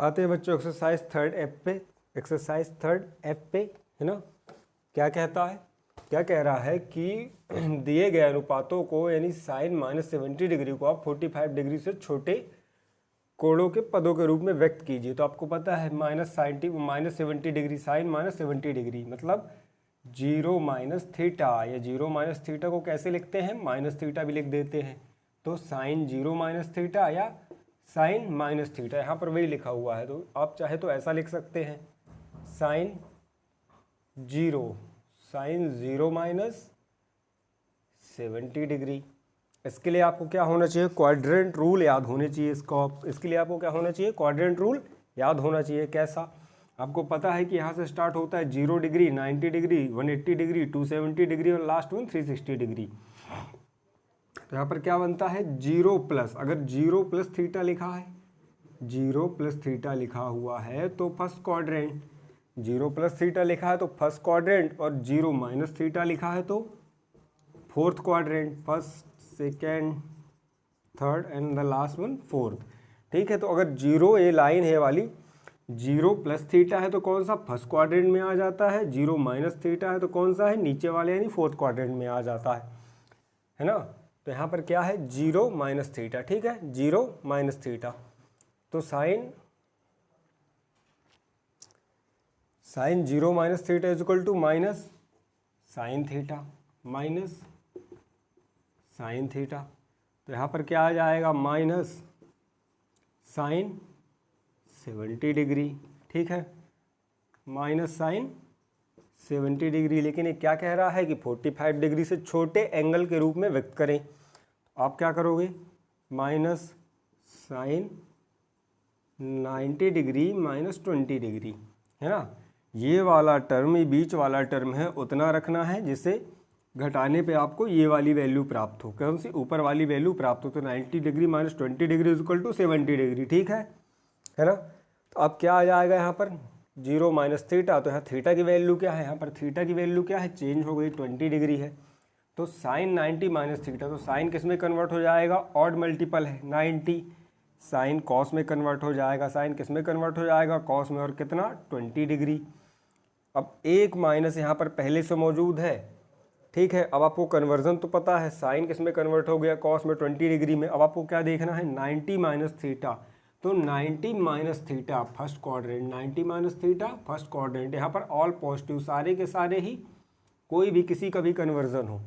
आते हैं बच्चों एक्सरसाइज थर्ड एफ पे। एक्सरसाइज थर्ड एफ पे है ना, क्या कहता है, क्या कह रहा है कि दिए गए अनुपातों को यानी साइन -70 डिग्री को आप 45 डिग्री से छोटे कोणों के पदों के रूप में व्यक्त कीजिए। तो आपको पता है -70 डिग्री, साइन -70 डिग्री मतलब 0 माइनस थीटा, या 0 माइनस थीटा को कैसे लिखते हैं, माइनस थीटा भी लिख देते हैं। तो साइन 0 माइनस थीटा या साइन माइनस थीटा, यहाँ पर वही लिखा हुआ है। तो आप चाहे तो ऐसा लिख सकते हैं, साइन 0 माइनस 70 डिग्री। इसके लिए आपको क्या होना चाहिए, क्वाड्रेंट रूल याद होने चाहिए। इसके लिए आपको क्या होना चाहिए, क्वाड्रेंट रूल याद होना चाहिए। कैसा, आपको पता है कि यहाँ से स्टार्ट होता है 0 डिग्री, 90 डिग्री, 180 डिग्री, 270 डिग्री और लास्ट वन 360 डिग्री। तो यहाँ पर क्या बनता है, 0 प्लस, अगर 0 प्लस थीटा लिखा है, 0 प्लस थीटा लिखा हुआ है तो फर्स्ट क्वाड्रेंट, 0 प्लस थीटा लिखा है तो फर्स्ट क्वाड्रेंट, और 0 माइनस थीटा लिखा है तो fourth quadrant, first second third and the last one fourth. ठीक है, तो अगर 0 ये लाइन है वाली 0 प्लस थीटा है तो कौन सा, फर्स्ट क्वाड्रेंट में आ जाता है। 0 माइनस थीटा है तो कौन सा है, नीचे वाले यानी फोर्थ क्वाड्रेंट में आ जाता है ना। तो यहाँ पर क्या है, 0 माइनस थीटा। ठीक है, 0 माइनस थीटा, तो sine 0 minus theta is equal to minus sine theta, minus sine theta. तो यहाँ पर क्या आ जाएगा, माइनस साइन 70 डिग्री। ठीक है, माइनस साइन 70 डिग्री। लेकिन ये क्या कह रहा है कि 45 डिग्री से छोटे एंगल के रूप में व्यक्त करें। आप क्या करोगे, minus sine 90 degree minus 20 degree, है ना। ये वाला टर्म, ये बीच वाला टर्म है, उतना रखना है जिससे घटाने पे आपको ये वाली वैल्यू प्राप्त हो। कौन सी, ऊपर वाली वैल्यू प्राप्त हो। तो 90 degree minus 20 degree is equal to 70 degree. ठीक है ना। तो अब क्या आ जाएगा यहाँ पर, 0 माइनस थीटा, तो यहाँ थीटा की वैल्यू क्या है, यहाँ पर थीटा की वैल्यू क्या है, चेंज हो गई, 20 डिग्री है। तो साइन 90 माइनस थीटा, तो साइन किस में कन्वर्ट हो जाएगा, ऑड मल्टीपल है 90, साइन कॉस में कन्वर्ट हो जाएगा। साइन किस में कन्वर्ट हो जाएगा, कॉस में, और कितना, 20 डिग्री। अब एक माइनस यहाँ पर पहले से मौजूद है। ठीक है, अब आपको कन्वर्जन तो पता है, साइन किस में कन्वर्ट हो गया, कॉस में, 20 डिग्री में। अब आपको क्या देखना है, 90 माइनस थीटा। तो 90 minus theta first quadrant, 90 minus theta first quadrant. यहाँ पर ऑल पॉजिटिव, सारे के सारे ही, कोई भी किसी का भी कन्वर्जन हो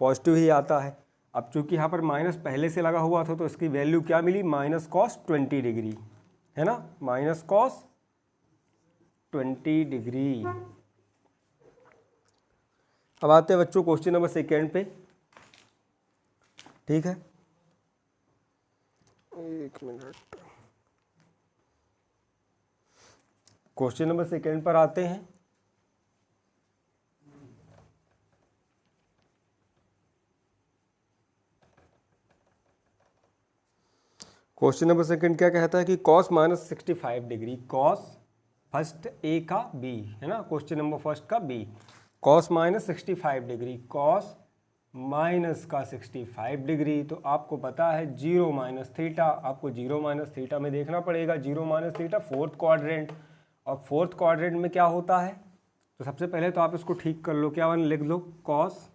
पॉजिटिव ही आता है। अब चूंकि यहाँ पर माइनस पहले से लगा हुआ था तो इसकी वैल्यू क्या मिली, माइनस कॉस 20 डिग्री, है ना, माइनस कॉस 20 डिग्री। अब आते हैं बच्चों क्वेश्चन नंबर सेकेंड पे। ठीक है, एक मिनट, क्वेश्चन नंबर सेकेंड पर आते हैं। क्वेश्चन नंबर सेकेंड क्या कहता है कि cos minus 65 degree, cos first a का बी, है ना, क्वेश्चन नंबर फर्स्ट का b, cos minus 65 degree, cos minus का 65 डिग्री। तो आपको पता है 0 माइनस थीटा, आपको 0 माइनस थीटा में देखना पड़ेगा। 0 माइनस थीटा फोर्थ क्वाड्रेंट, और फोर्थ क्वाड्रेंट में क्या होता है, तो सबसे पहले तो आप इसको ठीक कर लो, क्या वन लिख लो, cos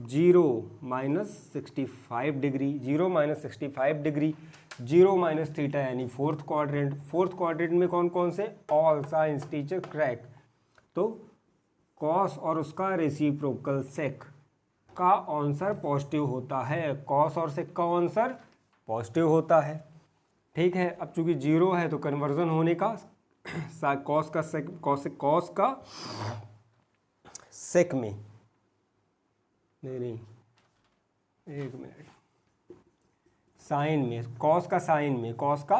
0 minus 65 degree, 0 minus 65 degree, 0 minus theta यानी फोर्थ क्वाड्रेंट। फोर्थ क्वाड्रेंट में कौन कौन से, ऑल साइंस टीचर क्रैक। तो कॉस और उसका रेसिप्रोकल सेक का आंसर पॉजिटिव होता है, कॉस और सेक का आंसर पॉजिटिव होता है। ठीक है, अब चूंकि 0 है तो कन्वर्जन होने का, कॉस का सेक, कॉस का सेक में, नहीं, एक मिनट, साइन में, कॉस का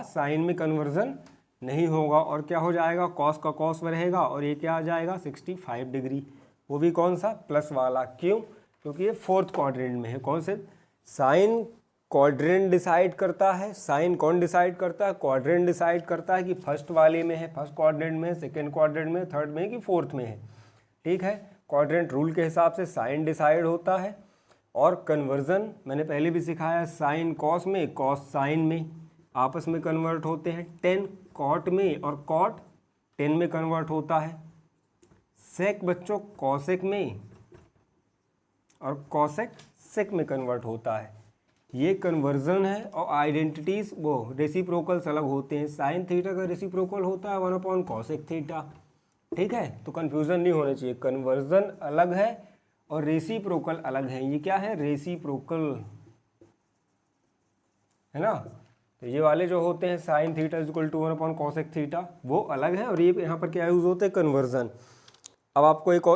साइन में कन्वर्जन नहीं होगा, और क्या हो जाएगा, कॉस का कॉस में रहेगा, और ये क्या आ जाएगा 65 डिग्री, वो भी कौन सा, प्लस वाला। क्यों, क्योंकि ये फोर्थ क्वाड्रेंट में है। कौन से, साइन क्वाड्रेंट डिसाइड करता है, साइन कौन डिसाइड करता है, क्वाड्रेंट डिसाइड करता है कि फर्स्ट वाले में है, फर्स्ट क्वाड्रेंट में है, सेकेंड क्वाड्रेंट में, थर्ड में है कि फोर्थ में है। ठीक है, क्वाड्रेंट रूल के हिसाब से साइन डिसाइड होता है, और कन्वर्जन मैंने पहले भी सिखाया, साइन कॉस में, कॉस साइन में, आपस में कन्वर्ट होते हैं, टेन कॉट में और कॉट टेन में कन्वर्ट होता है, सेक बच्चों कॉसेक में और कॉसेक सेक में कन्वर्ट होता है। ये कन्वर्जन है और आइडेंटिटीज वो रेसिप्रोकल्स अलग होते हैं। साइन थीटा का रेसिप्रोकल होता है 1/cosec थीटा, ठीक है, तो कन्फ्यूज़न नहीं होना चाहिए। कन्वर्जन अलग है और रेसिप्रोकल अलग है। ये क्या है, रेसिप्रोकल है ना। तो ये वाले जो होते हैं sine theta equal to 1/cosec theta वो अलग है, और ये यहाँ पर क्या यूज़ होते हैं, कन्वर्जन। अब आपको एक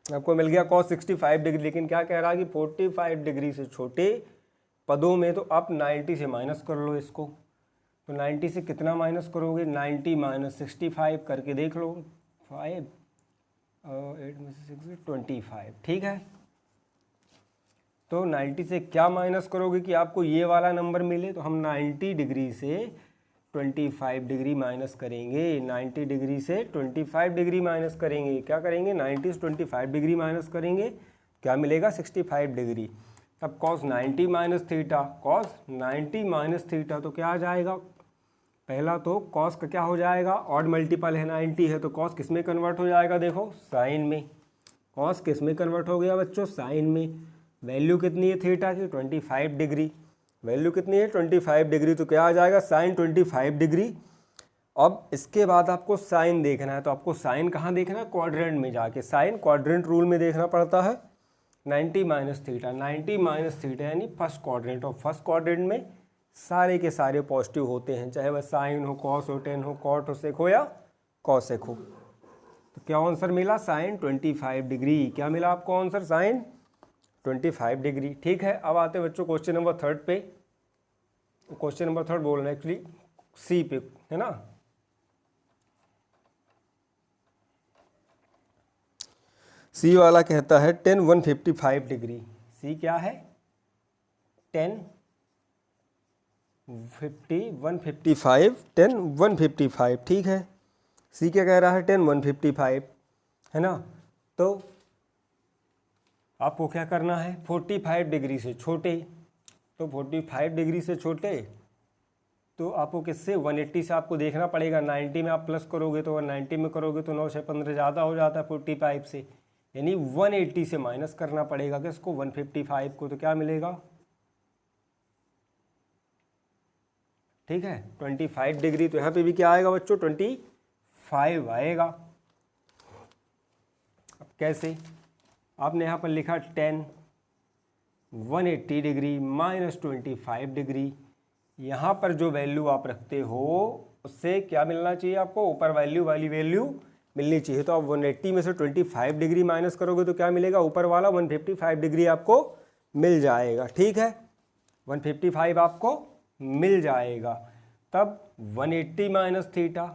आपको मिल गया cos 65 डिग्री, लेकिन क्या कह रहा है कि 45 डिग्री से छोटे पदों में तो आप 90 से माइनस कर लो इसको। तो 90 से कितना माइनस करोगे, 90 माइनस 65 करके देख लो, 5 8 में से 6 25, ठीक है। तो 90 से क्या माइनस करोगे कि आपको ये वाला नंबर मिले, तो हम 90 डिग्री से 25 डिग्री माइनस करेंगे। 90 डिग्री से 25 डिग्री माइनस करेंगे, क्या करेंगे, 90 से 25 डिग्री माइनस करेंगे, क्या मिलेगा, 65 डिग्री। तब cos 90 minus theta, cos 90 minus theta तो क्या आ जाएगा, पहला तो cos का क्या हो जाएगा, ऑड मल्टीपल है, 90 है, तो cos किस में कन्वर्ट हो जाएगा, देखो साइन में। cos किस में कन्वर्ट हो गया बच्चों, साइन में। वैल्यू कितनी है थीटा की, 25 डिग्री। वैल्यू कितनी है, 25 डिग्री, तो क्या आ जाएगा, साइन 25 डिग्री। अब इसके बाद आपको साइन देखना है, तो आपको साइन कहाँ देखना है, क्वाड्रेंट में जाके। साइन क्वाड्रेंट रूल में देखना पड़ता है। 90 माइनस थीटा, 90 माइनस थीटा यानी फर्स्ट क्वाड्रेंट, और फर्स्ट क्वाड्रेंट में सारे के सारे पॉजिटिव होते हैं, चाहे वह साइन हो, कॉस हो, टेन हो, कॉट हो, सेक हो या कॉसेक हो। तो क्या आंसर मिला, साइन 25 डिग्री। क्या मिला आपको आंसर, साइन 25 डिग्री, ठीक है। अब आते हैं बच्चों क्वेश्चन नंबर 3 पे। क्वेश्चन नंबर 3 बोल रहे हैं एक्चुअली सी पे, है ना। सी वाला कहता है 10 155 डिग्री। सी क्या है, 10 155, 10 155, ठीक है। सी क्या कह रहा है, 10 155, है ना। तो आपको क्या करना है, 45 डिग्री से छोटे, तो 45 डिग्री से छोटे तो आपको किससे, 180 से आपको देखना पड़ेगा। 90 में आप प्लस करोगे तो 90 में करोगे तो 9 से 15 ज़्यादा हो जाता है 45 से, यानी 180 से माइनस करना पड़ेगा किसको, 155 को। तो क्या मिलेगा, ठीक है, 25 डिग्री। तो यहाँ पे भी क्या आएगा बच्चों, 25 आएगा। अब कैसे, आपने यहाँ पर लिखा 10 180 डिग्री माइनस 25 डिग्री। यहाँ पर जो वैल्यू आप रखते हो उससे क्या मिलना चाहिए आपको, ऊपर वैल्यू वाली वैल्यू मिलनी चाहिए। तो आप 180 में से 25 डिग्री माइनस करोगे तो क्या मिलेगा, ऊपर वाला 155 डिग्री आपको मिल जाएगा, ठीक है। 155 आपको मिल जाएगा। तब 180 माइनस थीटा,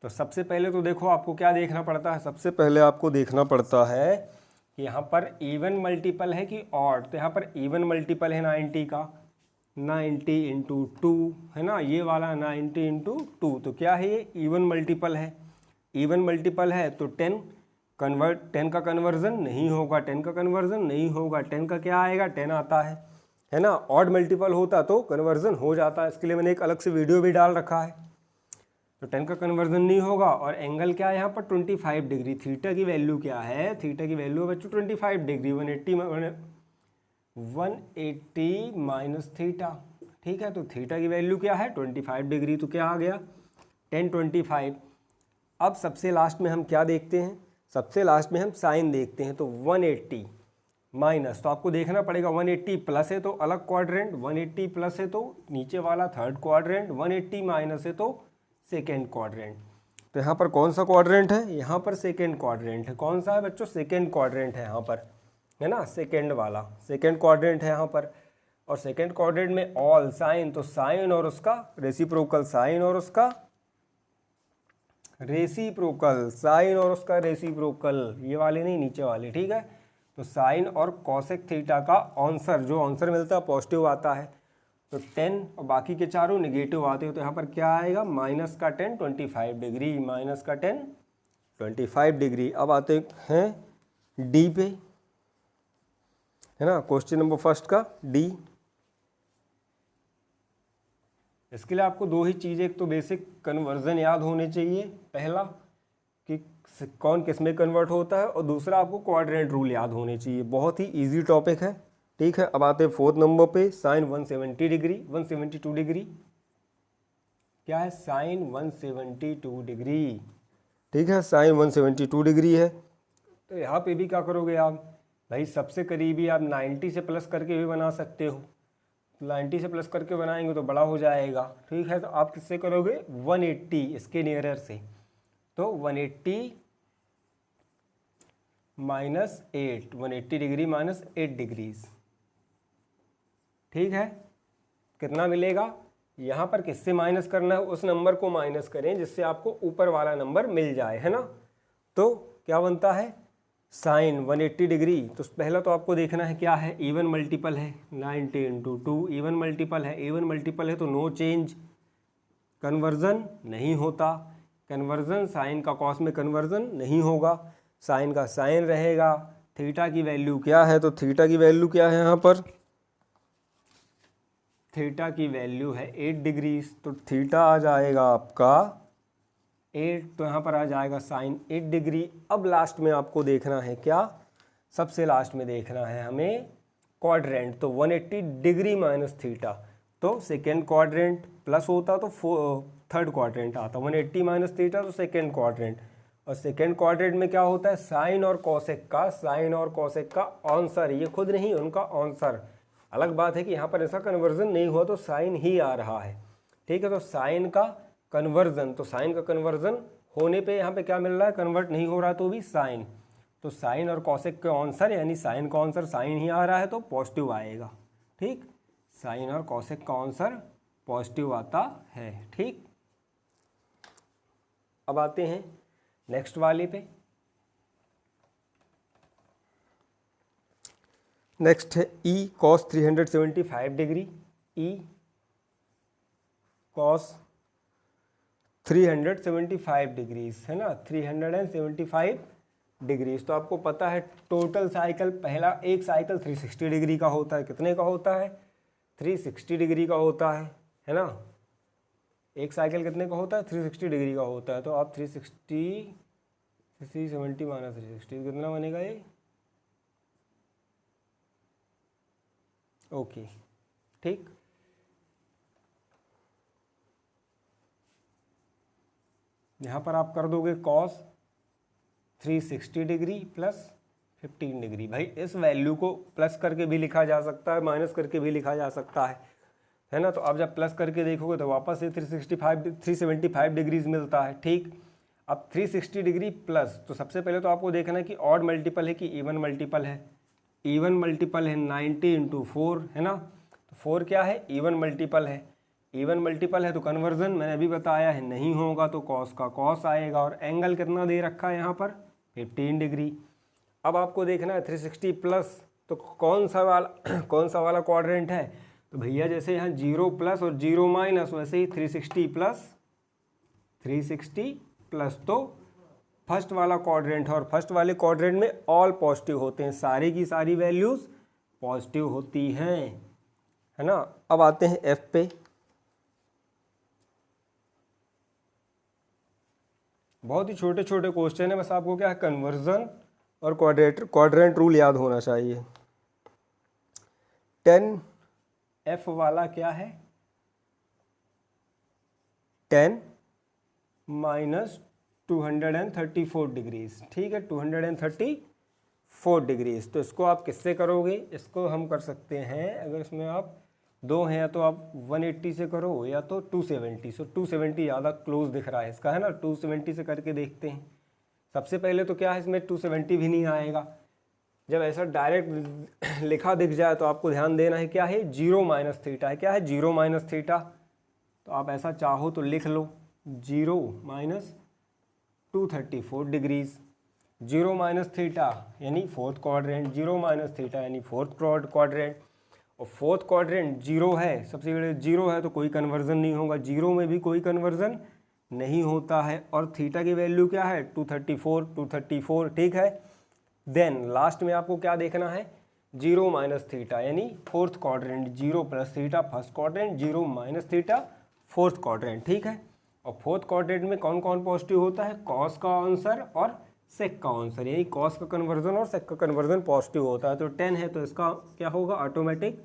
तो सबसे पहले तो देखो आपको क्या देखना पड़ता है, सबसे पहले आपको देखना पड़ता है कि यहाँ पर इवन मल्टीपल है कि ऑड। तो यहाँ पर इवन मल्टीपल है 90 का, 90 इंटू 2, है ना, ये वाला 90 इंटू 2, तो क्या है, ये इवन मल्टीपल है। इवन मल्टीपल है तो 10 का कन्वर्जन नहीं होगा, 10 का कन्वर्जन नहीं होगा, 10 का क्या आएगा, 10 आता है ना। ऑड मल्टीपल होता तो कन्वर्जन हो जाता है, इसके लिए मैंने एक अलग से वीडियो भी डाल रखा है। तो 10 का कन्वर्जन नहीं होगा, और एंगल क्या है यहाँ पर, 25 डिग्री। थीटा की वैल्यू क्या है, थीटा की वैल्यू है बच्चों 25 डिग्री, 180 माइनस थीटा, ठीक है। तो थीटा की वैल्यू क्या है, 25 डिग्री, तो क्या आ गया, 10 25। अब सबसे लास्ट में हम क्या देखते हैं, सबसे लास्ट में हम साइन देखते हैं। तो 180 माइनस, तो आपको देखना पड़ेगा 180 प्लस है तो अलग क्वाड्रेंट, 180 प्लस है तो नीचे वाला थर्ड क्वाड्रेंट, 180 माइनस है तो सेकेंड क्वाड्रेंट। तो यहाँ पर कौन सा क्वाड्रेंट है, यहाँ पर सेकेंड क्वाड्रेंट है। कौन सा है बच्चों, सेकेंड क्वाड्रेंट है यहाँ पर, है ना, सेकेंड वाला सेकेंड क्वाड्रेंट है यहाँ पर। और सेकेंड क्वाड्रेंट में ऑल साइन, तो साइन और उसका रेसिप्रोकल, साइन और उसका रेसिप्रोकल, साइन और उसका रेसिप्रोकल, ये वाले नहीं, नीचे वाले, ठीक है। तो साइन और कॉसेक थीटा का आंसर, जो आंसर मिलता है पॉजिटिव आता है। तो 10 और बाकी के चारों नेगेटिव आते हो, तो यहाँ पर क्या आएगा, माइनस का 10 25 डिग्री, माइनस का 10 25 डिग्री। अब आते हैं डी पे, है ना, क्वेश्चन नंबर फर्स्ट का डी। इसके लिए आपको दो ही चीज़ें, एक तो बेसिक कन्वर्जन याद होने चाहिए, पहला कि कौन किस में कन्वर्ट होता है, और दूसरा आपको क्वाड्रेंट रूल याद होने चाहिए। बहुत ही इजी टॉपिक है, ठीक है। अब आते हैं 4th नंबर पे, साइन 170 डिग्री 172 डिग्री। क्या है? साइन 172 डिग्री, ठीक है, साइन 172 डिग्री है। तो यहाँ पे भी क्या करोगे आप भाई, सबसे करीबी आप 90 से प्लस करके भी बना सकते हो। 90 से प्लस करके बनाएंगे तो बड़ा हो जाएगा, ठीक है। तो आप किससे करोगे? 180, इसके नियरर से। तो 180 माइनस 8, 180 डिग्री माइनस 8 डिग्रीज, ठीक है। कितना मिलेगा? यहाँ पर किससे माइनस करना है? उस नंबर को माइनस करें जिससे आपको ऊपर वाला नंबर मिल जाए, है ना। तो क्या बनता है? Sine 180 degree. तो पहला तो आपको देखना है क्या है, इवन मल्टीपल है, 90 इंटू 2 इवन मल्टीपल है, इवन मल्टीपल है तो नो चेंज, कन्वर्जन नहीं होता। कन्वर्जन साइन का कॉस में कन्वर्जन नहीं होगा, साइन का साइन रहेगा। थीटा की वैल्यू क्या है? तो थीटा की वैल्यू क्या है यहाँ पर? थीटा की वैल्यू है 8 डिग्रीज। तो थीटा आ जाएगा आपका 8, तो यहाँ पर आ जाएगा साइन 8 डिग्री। अब लास्ट में आपको देखना है क्या? सबसे लास्ट में देखना है हमें क्वाड्रेंट। तो 180 डिग्री माइनस थीटा, तो सेकेंड क्वाड्रेंट प्लस होता तो थर्ड क्वाड्रेंट आता। 180 माइनस थीटा तो सेकेंड क्वाड्रेंट, और सेकेंड क्वाड्रेंट में क्या होता है? साइन और कॉसेक का, साइन और कॉसेक का आंसर, ये खुद नहीं उनका आंसर। अलग बात है कि यहाँ पर ऐसा कन्वर्जन नहीं हुआ तो साइन ही आ रहा है, ठीक है। तो साइन का कन्वर्जन, तो साइन का कन्वर्जन होने पे यहाँ पे क्या मिल रहा है? कन्वर्ट नहीं हो रहा तो भी साइन। तो साइन और कॉसेक के आंसर, यानी साइन का आंसर साइन ही आ रहा है तो पॉजिटिव आएगा, ठीक। साइन और कॉसेक का आंसर पॉजिटिव आता है, ठीक। अब आते हैं नेक्स्ट वाले पे। नेक्स्ट है E cos 375 degree, E cos 375 degrees, है ना, 375 डिग्रीज। तो आपको पता है टोटल साइकिल, पहला एक साइकिल 360 डिग्री का होता है। कितने का होता है? 360 डिग्री का होता है ना। एक साइकिल कितने का होता है? 360 डिग्री का होता है। तो आप 360 370 माइनस 360 कितना बनेगा ये? ओके, ठीक। यहाँ पर आप कर दोगे कॉस 360 डिग्री प्लस 15 डिग्री। भाई इस वैल्यू को प्लस करके भी लिखा जा सकता है, माइनस करके भी लिखा जा सकता है ना। तो आप जब प्लस करके देखोगे तो वापस से 375 डिग्रीज मिलता है, ठीक। अब 360 डिग्री प्लस, तो सबसे पहले तो आपको देखना है कि ऑड मल्टीपल है कि इवन मल्टीपल है। इवन मल्टीपल है 90 इंटू 4, है ना। तो 4 क्या है? इवन मल्टीपल है। इवन मल्टीपल है तो कन्वर्जन मैंने अभी बताया है नहीं होगा, तो कॉस का कॉस आएगा। और एंगल कितना दे रखा है यहाँ पर? 15 डिग्री। अब आपको देखना है 360 प्लस, तो कौन सा वाला क्वाड्रेंट है? तो भैया जैसे यहाँ 0 प्लस और 0 माइनस, वैसे ही 360 प्लस तो फर्स्ट वाला क्वाड्रेंट है। और फर्स्ट वाले क्वाड्रेंट में ऑल पॉजिटिव होते हैं, सारी की सारी वैल्यूज़ पॉजिटिव होती हैं, है ना। अब आते हैं एफ पे। बहुत ही छोटे छोटे क्वेश्चन है, बस आपको क्या है, कन्वर्जन और क्वाड्रेंट रूल याद होना चाहिए। 10 एफ वाला क्या है? 10 माइनस 234 डिग्रीज, ठीक है, 234 डिग्रीज। तो इसको आप किससे करोगे? इसको हम कर सकते हैं, अगर इसमें आप दो हैं या तो आप 180 से करो या तो 270। सो 270 ज़्यादा क्लोज दिख रहा है इसका, है ना। 270 से करके देखते हैं। सबसे पहले तो क्या है, इसमें 270 भी नहीं आएगा। जब ऐसा डायरेक्ट लिखा दिख जाए तो आपको ध्यान देना है क्या है, 0 माइनस थीटा है। क्या है? 0 माइनस थीटा। तो आप ऐसा चाहो तो लिख लो 0 माइनस 234 डिग्रीज। 0 माइनस थीटा यानी फोर्थ क्वाड्रेंट, 0 माइनस थीटा यानी फोर्थ क्वाड्रेंट। और फोर्थ क्वाड्रेंट 0 है, सबसे बड़े 0 है तो कोई कन्वर्जन नहीं होगा, 0 में भी कोई कन्वर्जन नहीं होता है। और थीटा की वैल्यू क्या है? 234, ठीक है। देन लास्ट में आपको क्या देखना है? 0 माइनस थीटा यानी fourth quadrant, 0 plus theta first quadrant, 0 minus theta fourth quadrant, ठीक है। और फोर्थ क्वाड्रेंट में कौन कौन पॉजिटिव होता है, कॉस का आंसर और सेक का आंसर, यानी कॉस का कन्वर्जन और सेक का कन्वर्जन पॉजिटिव होता है। तो 10 है तो इसका क्या होगा, ऑटोमेटिक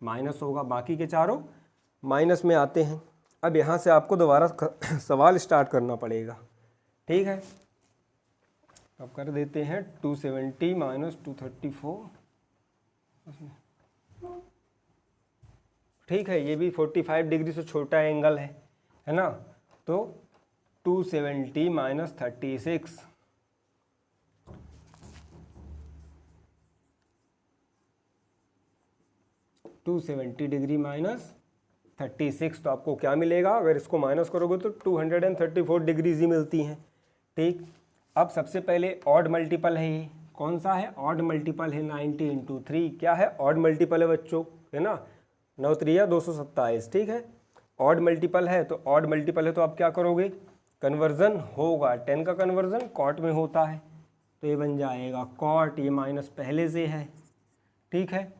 माइनस होगा। बाकी के चारों माइनस में आते हैं। अब यहाँ से आपको दोबारा सवाल स्टार्ट करना पड़ेगा, ठीक है। अब कर देते हैं 270 माइनस 234, ठीक है। ये भी 45 डिग्री से छोटा एंगल है ना। तो 270 माइनस 36, 270 डिग्री माइनस 36, तो आपको क्या मिलेगा, अगर इसको माइनस करोगे तो 234 डिग्रीज ही मिलती हैं, ठीक। अब सबसे पहले ऑड मल्टीपल है, ये कौन सा है, ऑड मल्टीपल है 90 इंटू 3, क्या है, ऑड मल्टीपल है बच्चों, है ना, 9 3 227, ठीक है। ऑड मल्टीपल है तो ऑड मल्टीपल है तो आप क्या करोगे, कन्वर्जन होगा, 10 का कन्वर्जन कॉट में होता है, तो ये बन जाएगा कॉट, ये माइनस पहले से है, ठीक है।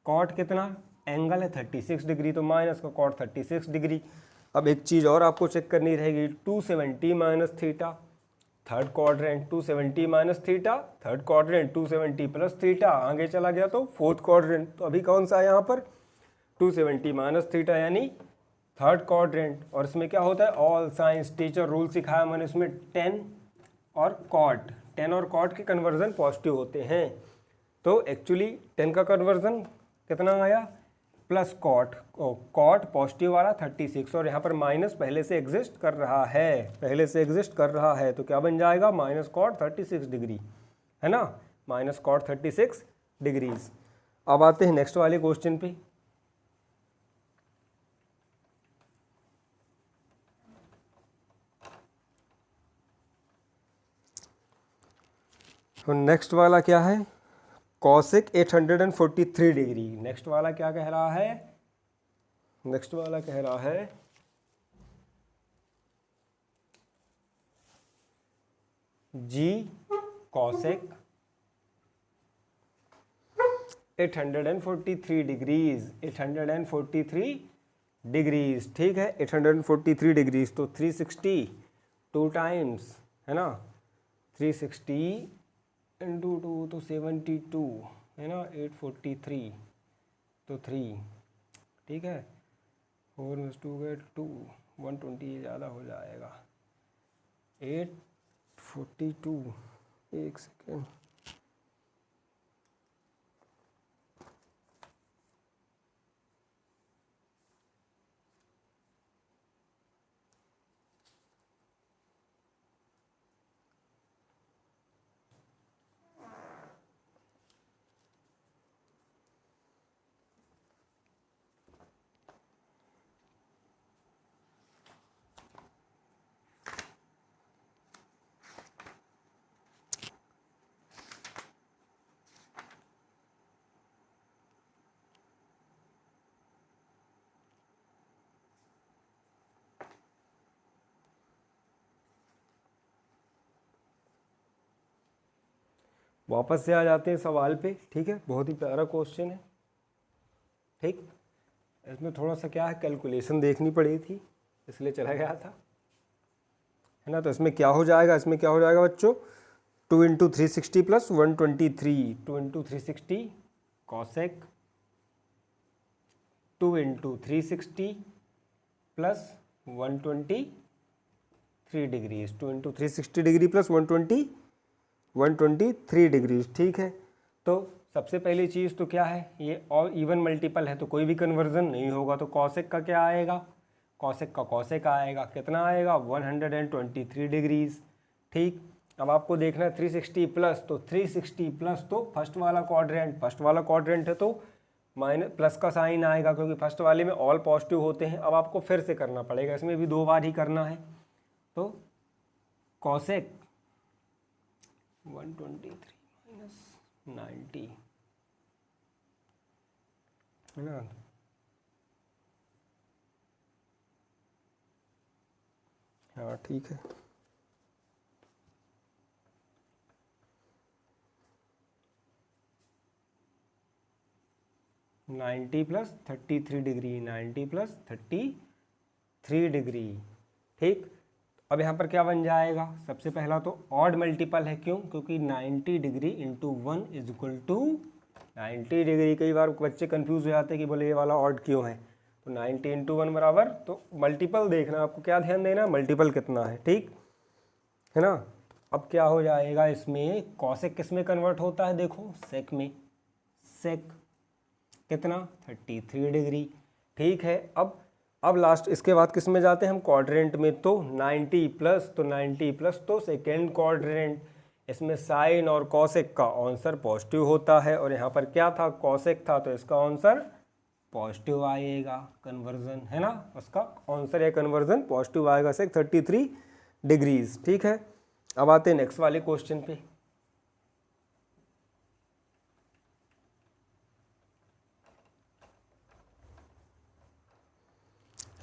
कॉट कितना, एंगल है 36 डिग्री, तो माइनस का कॉट 36 डिग्री। अब एक चीज़ और आपको चेक करनी रहेगी, 270 minus theta, third quadrant, 270 minus theta, third quadrant, 270 plus theta, आगे चला गया तो फोर्थ क्वाड्रेंट। तो अभी कौन सा है यहाँ पर, 270 माइनस थीटा यानी थर्ड क्वाड्रेंट। और इसमें क्या होता है, ऑल साइंस टीचर रूल सिखाया मैंने, इसमें 10 और कॉट, 10 और कॉट के कन्वर्जन पॉजिटिव होते हैं। तो एक्चुअली 10 का कन्वर्जन कितना आया, प्लस कॉट, कॉट पॉजिटिव वाला 36, और यहाँ पर माइनस पहले से एग्जिस्ट कर रहा है, पहले से एग्जिस्ट कर रहा है, तो क्या बन जाएगा, माइनस कॉट 36 डिग्री, है ना, माइनस कॉट 36 डिग्रीज। अब आते हैं नेक्स्ट वाले क्वेश्चन पे। तो नेक्स्ट वाला क्या है, कॉसेक 843 डिग्री। नेक्स्ट वाला क्या कह रहा है, नेक्स्ट वाला कह रहा है जी कॉसेक 843 डिग्रीज, 843 डिग्रीज, ठीक है, 843 डिग्रीज। तो 360 2 टाइम्स, है ना, 360 इंटू 2 तो 72, है ना, 843 तो 3, ठीक है, 4 में 2 गए 2, 120 ज़्यादा हो जाएगा, 842, एक सेकेंड, वापस से आ जाते हैं सवाल पे, ठीक है। बहुत ही प्यारा क्वेश्चन है, ठीक। इसमें थोड़ा सा क्या है, कैलकुलेशन देखनी पड़ी थी इसलिए चला गया था, है ना। तो इसमें क्या हो जाएगा, इसमें क्या हो जाएगा बच्चों, 2 into 360 plus 123, 2 into 360 cosec, 2 into 360 plus 123 degrees, 2 into 360 degree plus 123 degrees, ठीक है। तो सबसे पहली चीज़ तो क्या है, ये और इवन मल्टीपल है तो कोई भी कन्वर्जन नहीं होगा, तो कॉसेक का क्या आएगा, कॉसेक का कॉसेक आएगा, कितना आएगा, 123 डिग्रीज, ठीक। अब आपको देखना है 360 प्लस, तो 360 प्लस तो फर्स्ट वाला क्वाड्रेंट है तो माइनस प्लस का साइन आएगा, क्योंकि फर्स्ट वाले में ऑल पॉजिटिव होते हैं। अब आपको फिर से करना पड़ेगा, इसमें भी 2 बार ही करना है। तो कॉसेक 123 माइनस 90, है ना, हाँ ठीक है, ninety plus 33 degree, 90 plus 33 3 degree. ठीक, अब यहाँ पर क्या बन जाएगा, सबसे पहला तो ऑड मल्टीपल है, क्यों, क्योंकि 90 degree into 1 is equal to 90 degree. कई बार बच्चे कंफ्यूज हो जाते हैं कि बोले ये वाला ऑड क्यों है, तो 90 इंटू 1 बराबर, तो मल्टीपल देखना आपको, क्या ध्यान देना, मल्टीपल कितना है, ठीक है ना। अब क्या हो जाएगा इसमें, कॉसेक किस में कन्वर्ट होता है, देखो सेक में, सेक कितना 33 डिग्री। ठीक है, अब लास्ट इसके बाद किस में जाते हैं हम, क्वाड्रेंट में, तो 90 प्लस, तो 90 प्लस तो सेकेंड क्वाड्रेंट। इसमें साइन और कॉसेक का आंसर पॉजिटिव होता है, और यहाँ पर क्या था, कॉसेक था, तो इसका आंसर पॉजिटिव आएगा, कन्वर्जन है ना, उसका आंसर या कन्वर्जन पॉजिटिव आएगा, सेक 33 डिग्रीज। ठीक है, अब आते हैं नेक्स्ट वाले क्वेश्चन पे।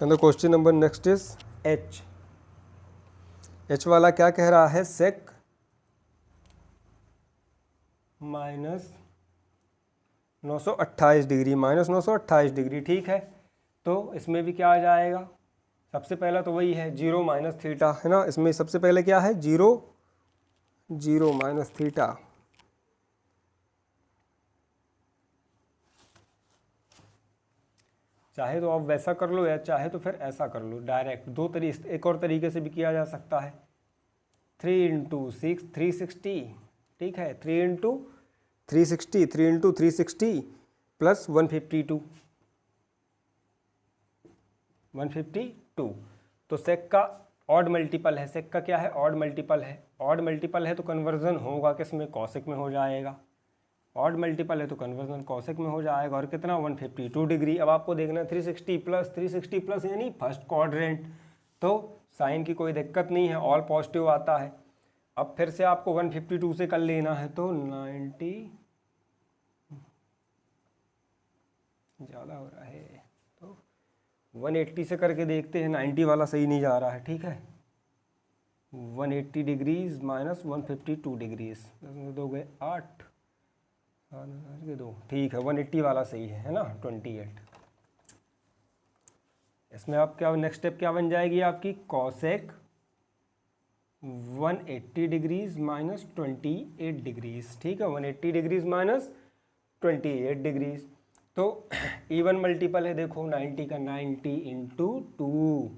And the question number next is H वाला क्या कह रहा है, sec minus 928 degree, minus 928 degree. ठीक है, तो इसमें भी क्या आ जाएगा, सबसे पहला तो वही है 0 माइनस थीटा, है ना, इसमें सबसे पहले क्या है, 0 माइनस थीटा, चाहे तो आप वैसा कर लो या चाहे तो फिर ऐसा कर लो डायरेक्ट, दो तरीके, एक और तरीके से भी किया जा सकता है, 3 इंटू 6 360। ठीक है, 3 इंटू 360, 3 इंटू 360 प्लस 152, तो सेक का ऑड मल्टीपल है, सेक का क्या है, ऑड मल्टीपल है, ऑड मल्टीपल है तो कन्वर्जन होगा किस में, कॉसेक में हो जाएगा, ऑड मल्टीपल है तो कन्वर्जन कॉसेक में हो जाएगा, और कितना 152 डिग्री। अब आपको देखना है 360 प्लस यानी फर्स्ट क्वाड्रेंट, तो साइन की कोई दिक्कत नहीं है, ऑल पॉजिटिव आता है। अब फिर से आपको 152 से कर लेना है, तो 90 ज़्यादा हो रहा है, तो 180 से करके देखते हैं, 90 वाला सही नहीं जा रहा है। ठीक है, 180 डिग्रीज माइनस 152 डिग्रीज, 2 गए 8 दो, ठीक है, 180 वाला सही है ना, 28। इसमें आप क्या नेक्स्ट स्टेप क्या बन जाएगी आपकी, कॉसेक 180 डिग्रीज माइनस 28 डिग्रीज। ठीक है, 180 डिग्रीज माइनस 28 डिग्रीज, तो इवन मल्टीपल है, देखो 90 का 90 इंटू 2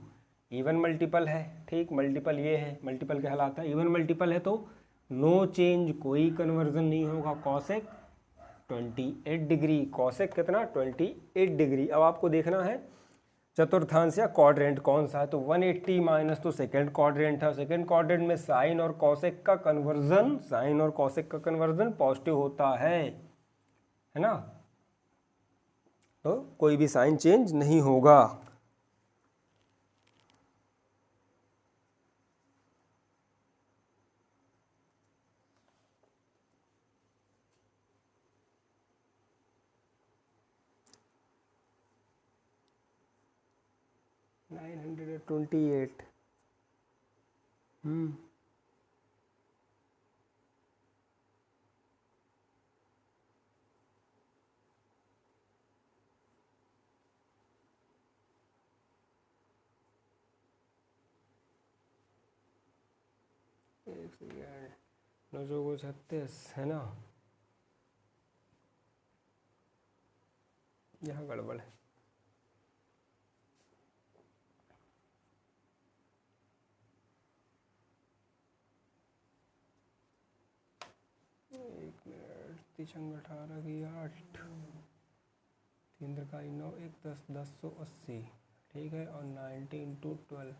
इवन मल्टीपल है। ठीक, मल्टीपल ये है, मल्टीपल कहलाता है, इवन मल्टीपल है तो नो चेंज, कोई कन्वर्जन नहीं होगा, कॉसेक 28 डिग्री, कॉसेक कितना 28 डिग्री। अब आपको देखना है चतुर्थांश या क्वाड्रेंट कौन सा है, तो 180 माइनस तो सेकेंड क्वाड्रेंट है, सेकेंड क्वाड्रेंट में साइन और कॉसेक का कन्वर्जन, साइन और कॉसेक का कन्वर्जन पॉजिटिव होता है ना, तो कोई भी साइन चेंज नहीं होगा। $928। एक सेकेंड, 936 है ना, यहाँ गड़बड़ है, एक मिनट, 18 की 8 3 का 9 1 10 1080। ठीक है, और 90 इंटू 12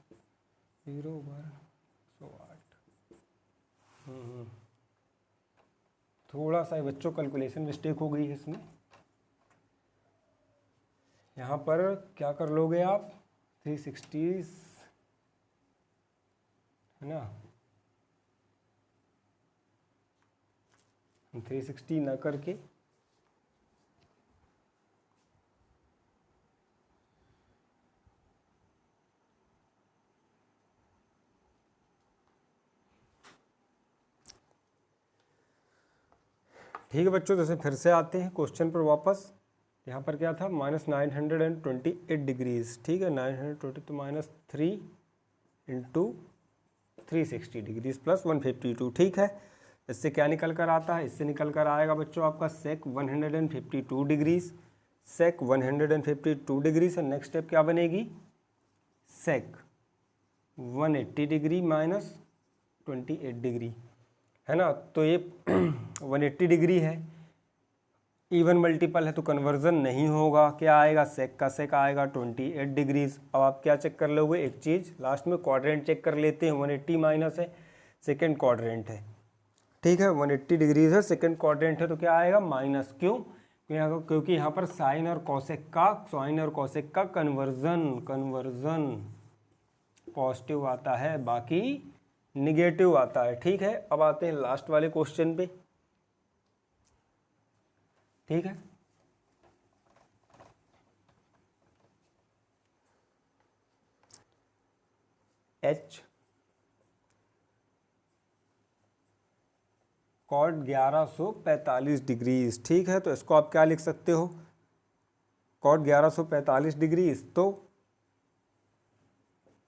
0 बार 108। थोड़ा सा बच्चों कैलकुलेशन मिस्टेक हो गई है इसमें, यहाँ पर क्या कर लोगे आप, 360 है ना, 360 ना करके ठीक है बच्चों, जैसे फिर से आते हैं क्वेश्चन पर वापस। यहाँ पर क्या था -928 डिग्रीज, ठीक है, 920 तो -3 इंटू 360 डिग्रीज प्लस 152, ठीक है। इससे क्या निकल कर आता है, इससे निकल कर आएगा बच्चों आपका सेक 152 डिग्रीज, सेक 152 डिग्री से नेक्स्ट स्टेप क्या बनेगी, सेक 180 डिग्री माइनस 28 डिग्री, है ना। तो ये 180 डिग्री है, इवन मल्टीपल है तो कन्वर्जन नहीं होगा, क्या आएगा, सेक का सेक आएगा 28 डिग्रीज। अब आप क्या चेक कर लोगे, एक चीज़ लास्ट में क्वाड्रेंट चेक कर लेते हैं, 180 माइनस है, सेकेंड क्वाड्रेंट है, ठीक है, 180 डिग्रीज है, सेकेंड क्वाड्रेंट है, तो क्या आएगा माइनस, क्यों, क्योंकि यहाँ पर साइन और कॉसेक का कन्वर्जन पॉजिटिव आता है, बाकी निगेटिव आता है, ठीक है। अब आते हैं लास्ट वाले क्वेश्चन पे, ठीक है। H कॉट 1145 डिग्रीज, ठीक है, तो इसको आप क्या लिख सकते हो, कॉट 1145 डिग्रीज, तो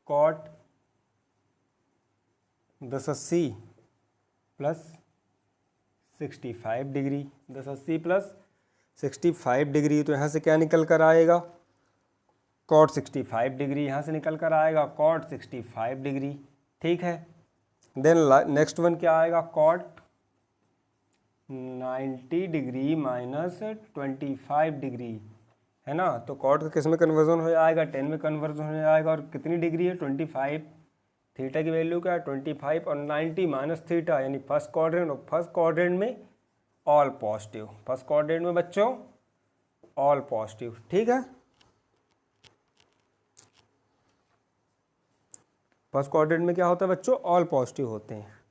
cot 1080 plus 65 degree, 1080 plus 65 degree, तो यहाँ से क्या निकल कर आएगा, कॉट 65 डिग्री, यहाँ से निकल कर आएगा कॉट 65 डिग्री, ठीक है। देन नेक्स्ट वन क्या आएगा, कॉट 90 डिग्री माइनस 25 डिग्री, है ना। तो कॉट का किस में कन्वर्जन हो जाएगा, 10 में कन्वर्जन हो जाएगा, और कितनी डिग्री है 25, थीटा की वैल्यू क्या है 25 और 90 माइनस थीटा, यानी फर्स्ट क्वाड्रेंट, और फर्स्ट क्वाड्रेंट में ऑल पॉजिटिव, फर्स्ट क्वाड्रेंट में बच्चों ऑल पॉजिटिव, ठीक है। फर्स्ट क्वाड्रेंट में क्या होता है बच्चों, ऑल पॉजिटिव होते हैं।